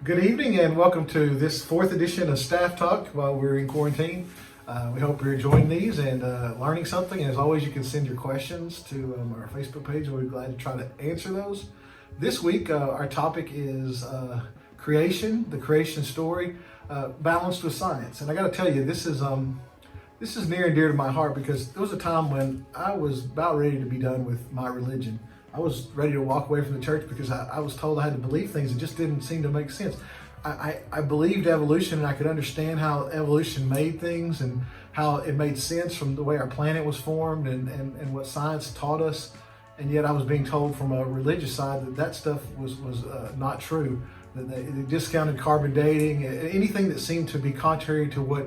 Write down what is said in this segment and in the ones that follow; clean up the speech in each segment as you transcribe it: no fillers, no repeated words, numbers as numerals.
Good evening and welcome to this fourth edition of Staff Talk while we're in quarantine. We hope you're enjoying these and learning something. And as always, you can send your questions to our Facebook page and we'll be glad to try to answer those. This week, our topic is creation, the creation story, balanced with science. And I got to tell you, this is near and dear to my heart because there was a time when I was about ready to be done with my religion. I was ready to walk away from the church because I was told I had to believe things that just didn't seem to make sense. I believed evolution and I could understand how evolution made things and how it made sense from the way our planet was formed and what science taught us. And yet I was being told from a religious side that stuff was not true. That they discounted carbon dating, anything that seemed to be contrary to what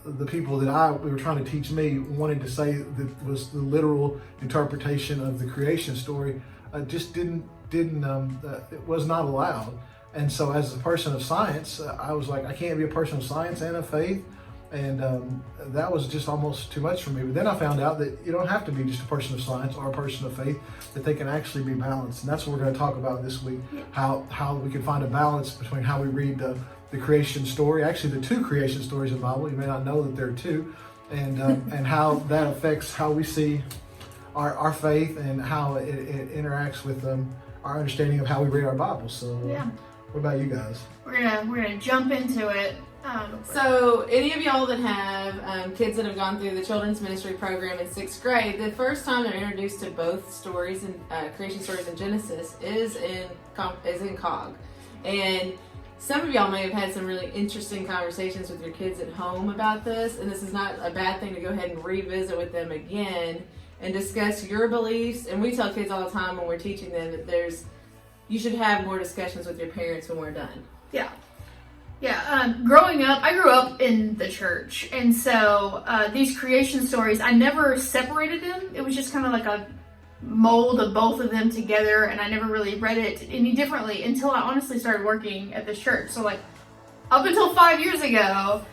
the people that we were trying to teach me wanted to say that was the literal interpretation of the creation story, just didn't it was not allowed. And so as a person of science, I was like, I can't be a person of science and of faith. And that was just almost too much for me. But then I found out that you don't have to be just a person of science or a person of faith, that they can actually be balanced. And that's what we're going to talk about this week, how we can find a balance between how we read the creation story, actually the two creation stories in the Bible. You may not know that there are two, and how that affects how we see our faith and how it interacts with our understanding of how we read our Bible. So what about you guys? We're gonna jump into it. So any of y'all that have kids that have gone through the children's ministry program in 6th grade, the first time they're introduced to both stories and creation stories in Genesis is in COG. And some of y'all may have had some really interesting conversations with your kids at home about this, and this is not a bad thing to go ahead and revisit with them again and discuss your beliefs. And we tell kids all the time when we're teaching them that you should have more discussions with your parents when we're done. Growing up, I grew up in the church, and so these creation stories, I never separated them. It was just kind of like a mold of both of them together, and I never really read it any differently until I honestly started working at this church. So like up until 5 years ago,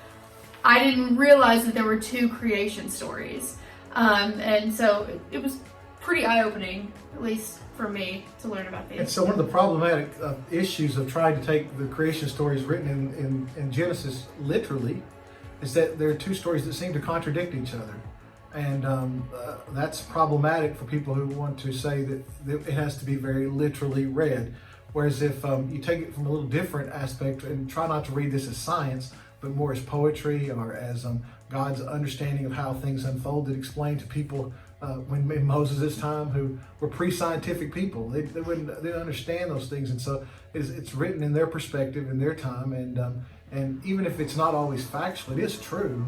I didn't realize that there were two creation stories. And so it was pretty eye-opening, at least for me, to learn about these. And so one of the problematic issues of trying to take the creation stories written in Genesis literally is that there are two stories that seem to contradict each other. And that's problematic for people who want to say that it has to be very literally read. Whereas if you take it from a little different aspect and try not to read this as science, but more as poetry or as God's understanding of how things unfolded, explained to people when in Moses' time who were pre-scientific people. They didn't understand those things. And so it's written in their perspective, in their time. And even if it's not always factual, it is true.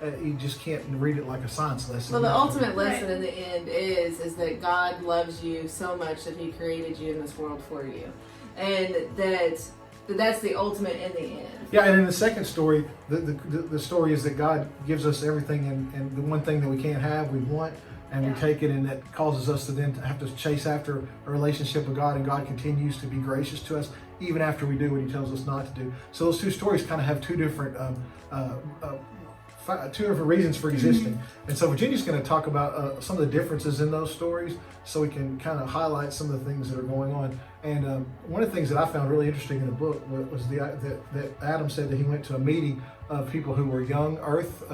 You just can't read it like a science lesson. Well, the ultimate lesson in the end is that God loves you so much that He created you in this world for you, and that's the ultimate in the end. Yeah, and in the second story, the story is that God gives us everything, and the one thing that we can't have, we want, and we take it, and that causes us to then have to chase after a relationship with God, and God continues to be gracious to us even after we do what He tells us not to do. So those two stories kind of have two different reasons for existing. And so Virginia's going to talk about some of the differences in those stories so we can kind of highlight some of the things that are going on. And one of the things that I found really interesting in the book was that Adam said that he went to a meeting of people who were young earth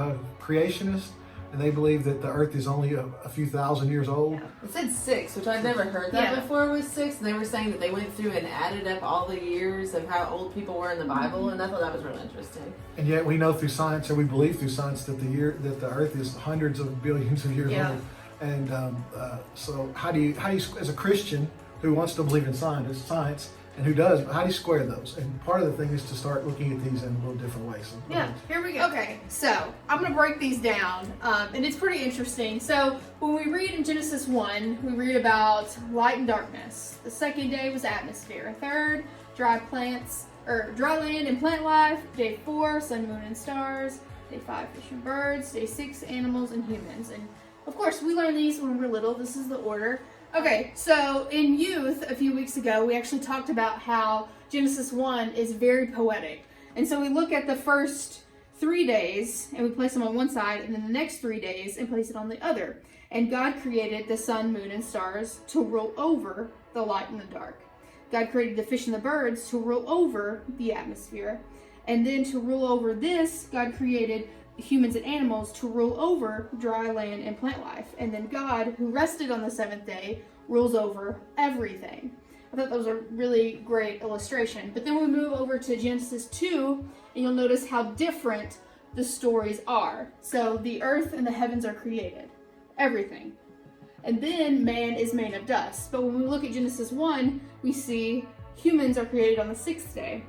creationists, and they believe that the earth is only a few thousand years old. It said 6, which I'd never heard that before was 6. And they were saying that they went through and added up all the years of how old people were in the Bible, and I thought that was really interesting. And yet we know through science, or we believe through science, that the earth is hundreds of billions of years old. And so how do you, as a Christian who wants to believe in science, and who does, how do you square those? And part of the thing is to start looking at these in a little different way. So, Here we go. Okay, so I'm going to break these down, and it's pretty interesting. So when we read in Genesis 1, we read about light and darkness. The second day was atmosphere. Third, dry land and plant life. Day 4, sun, moon, and stars. Day 5, fish and birds. Day 6, animals and humans. And of course, we learn these when we're little. This is the order. Okay, so in youth, a few weeks ago, we actually talked about how Genesis 1 is very poetic. And so we look at the first 3 days, and we place them on one side, and then the next 3 days, and place it on the other. And God created the sun, moon, and stars to rule over the light and the dark. God created the fish and the birds to rule over the atmosphere. And then to rule over this, God created humans and animals to rule over dry land and plant life. And then God, who rested on the seventh day, rules over everything. I thought that was a really great illustration. But then we move over to Genesis 2, and you'll notice how different the stories are. So the earth and the heavens are created. Everything. And then man is made of dust. But when we look at Genesis 1, we see humans are created on the sixth day.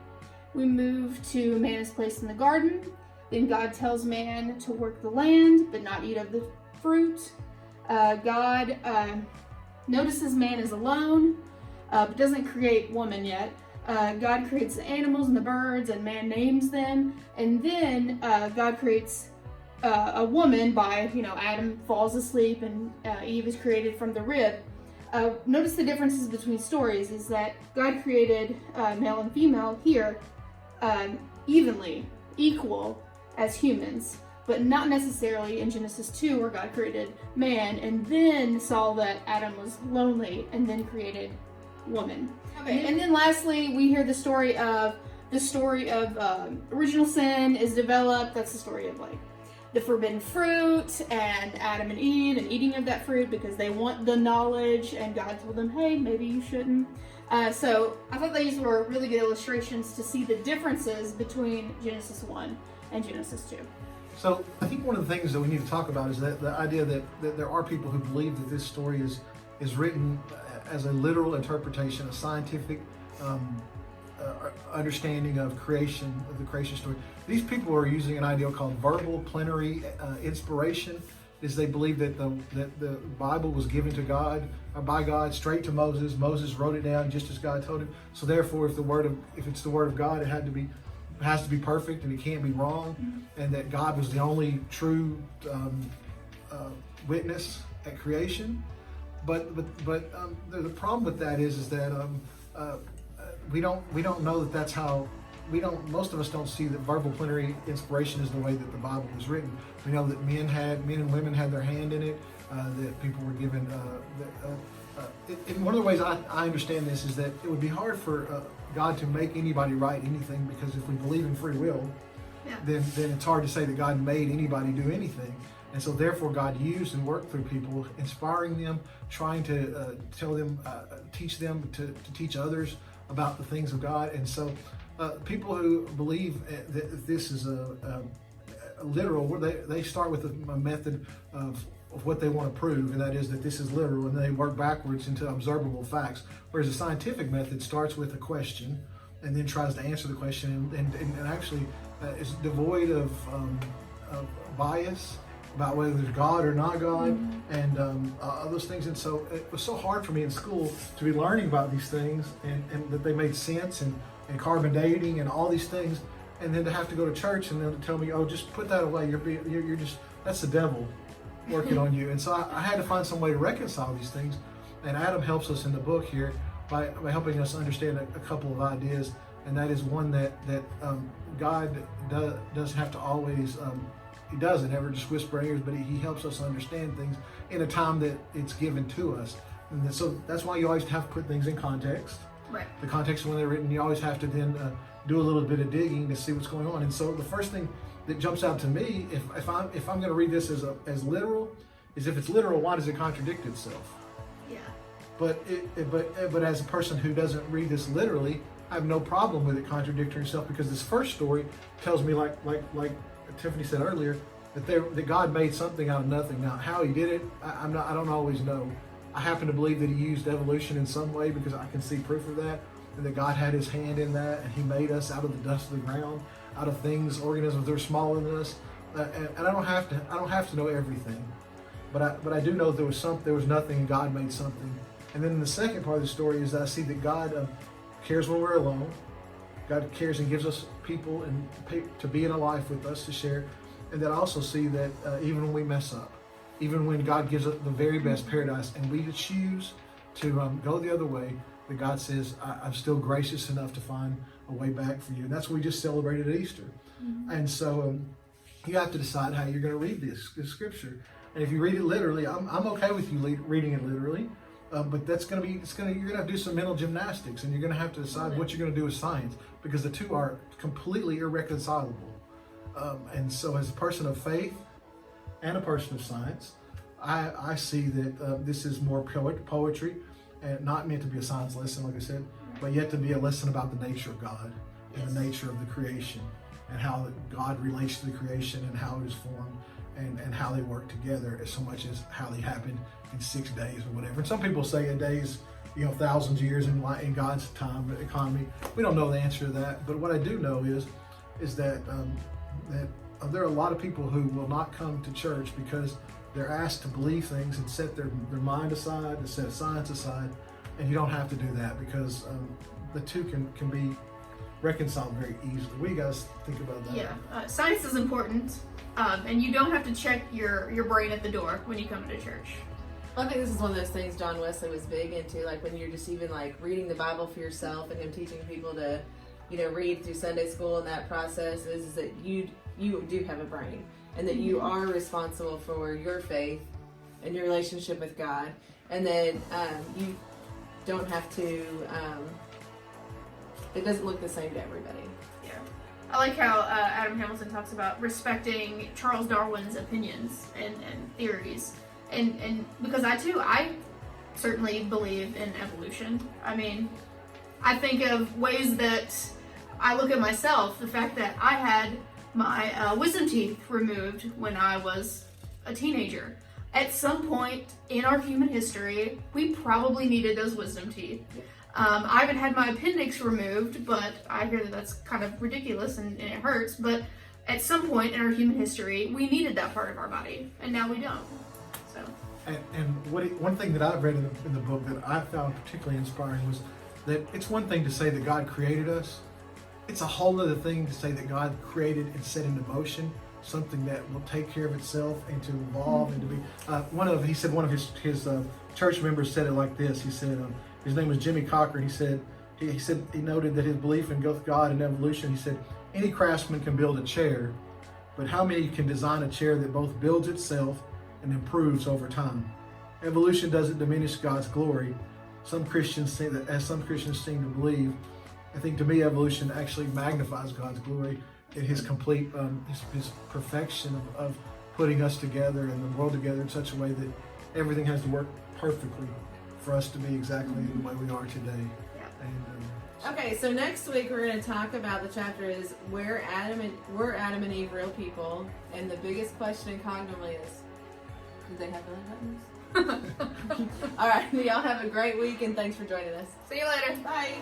We move to man is placed in the garden. Then God tells man to work the land, but not eat of the fruit. God notices man is alone, but doesn't create woman yet. God creates the animals and the birds, and man names them. And then God creates a woman by, Adam falls asleep and Eve is created from the rib. Notice the differences between stories is that God created male and female here evenly, equal as humans, but not necessarily in Genesis 2 where God created man and then saw that Adam was lonely and then created woman. Okay, and then lastly we hear the story of original sin is developed. That's the story of like the forbidden fruit and Adam and Eve and eating of that fruit because they want the knowledge, and God told them, hey, maybe you shouldn't. So I thought these were really good illustrations to see the differences between Genesis 1 and Genesis 2. So I think one of the things that we need to talk about is that the idea that there are people who believe that this story is written as a literal interpretation, a scientific understanding of creation, of the creation story. These people are using an idea called verbal plenary inspiration. Is they believe that the Bible was given to God by God straight to Moses. Moses wrote it down just as God told him. So therefore, if it's the word of God, it has to be perfect and it can't be wrong, and that God was the only true witness at creation. But the problem with that is that we don't know that that's how. Most of us don't see that verbal plenary inspiration is the way that the Bible was written. We know that men and women had their hand in it, that people were given. And one of the ways I understand this is that it would be hard for God to make anybody write anything, because if we believe in free will, then it's hard to say that God made anybody do anything. And so therefore God used and worked through people, inspiring them, trying to tell them, teach them to teach others about the things of God. And so people who believe that this is a literal, they start with a method of what they want to prove, and that is that this is literal, and they work backwards into observable facts. Whereas the scientific method starts with a question and then tries to answer the question and actually is devoid of bias about whether there's God or not God, and those things. And so it was so hard for me in school to be learning about these things and that they made sense and carbon dating and all these things, and then to have to go to church and then to tell me, oh, just put that away. You're just, that's the devil working on you. And so I had to find some way to reconcile these things. And Adam helps us in the book here by helping us understand a couple of ideas. And that is one that God doesn't have to always, he doesn't ever just whisper in ears, but he helps us understand things in a time that it's given to us. And so that's why you always have to put things in context. Right. The context of when they're written, you always have to then do a little bit of digging to see what's going on. And so the first thing that jumps out to me, if I'm going to read this as literal, is if it's literal, why does it contradict itself? Yeah. But as a person who doesn't read this literally, I have no problem with it contradicting itself, because this first story tells me, like Tiffany said earlier, that God made something out of nothing. Now, how He did it, I don't always know. I happen to believe that He used evolution in some way, because I can see proof of that, and that God had His hand in that, and He made us out of the dust of the ground, out of things, organisms that are smaller than us. And I don't have to know everything, but I do know there was nothing, and God made something. And then the second part of the story is that I see that God cares when we're alone. God cares and gives us people and to be in a life with us to share. And then I also see that even when we mess up, even when God gives us the very best paradise and we choose to go the other way, that God says, I'm still gracious enough to find a way back for you. And that's what we just celebrated at Easter. Mm-hmm. And so you have to decide how you're going to read this scripture. And if you read it literally, I'm okay with you reading it literally. But that's going to be, you're going to have to do some mental gymnastics, and you're going to have to decide what you're going to do with science, because the two are completely irreconcilable. And so as a person of faith and a person of science, I see that this is more poetry, and not meant to be a science lesson, like I said, but yet to be a lesson about the nature of God and the nature of the creation, and how God relates to the creation and how it is formed, and how they work together, as so much as how they happen in 6 days or whatever. And some people say a day's, thousands of years in God's time economy. We don't know the answer to that, but what I do know is that there are a lot of people who will not come to church because they're asked to believe things and set their mind aside, to set science aside, and you don't have to do that, because the two can be reconciled very easily. What do you guys think about that? Yeah, science is important, and you don't have to check your brain at the door when you come to church. Well, I think this is one of those things John Wesley was big into, like when you're just even like reading the Bible for yourself, and him teaching people to, read through Sunday school, and that process is that you do have a brain, and that you are responsible for your faith and your relationship with God, and that you don't have to, it doesn't look the same to everybody. Yeah. I like how Adam Hamilton talks about respecting Charles Darwin's opinions and theories. And because I certainly believe in evolution. I mean, I think of ways that I look at myself, the fact that I had my wisdom teeth removed when I was a teenager. At some point in our human history, we probably needed those wisdom teeth. I haven't had my appendix removed, but I hear that that's kind of ridiculous and it hurts, but at some point in our human history, we needed that part of our body, and now we don't. So. And one thing that I've read in the book that I found particularly inspiring was that it's one thing to say that God created us. It's a whole other thing to say that God created and set into motion something that will take care of itself and to evolve and to be. One of his church members said it like this. He said his name was Jimmy Cocker. He said he noted that his belief in both God and evolution. He said any craftsman can build a chair, but how many can design a chair that both builds itself and improves over time? Evolution doesn't diminish God's glory. Some Christians seem to believe. I think to me, evolution actually magnifies God's glory in His complete, His perfection of putting us together and the world together in such a way that everything has to work perfectly for us to be exactly the way we are today. Yeah. And, Okay, so next week we're going to talk about the chapter is were Adam and Eve real people? And the biggest question cognitively is, did they have belly buttons? All right, y'all have a great week, and thanks for joining us. See you later. Bye.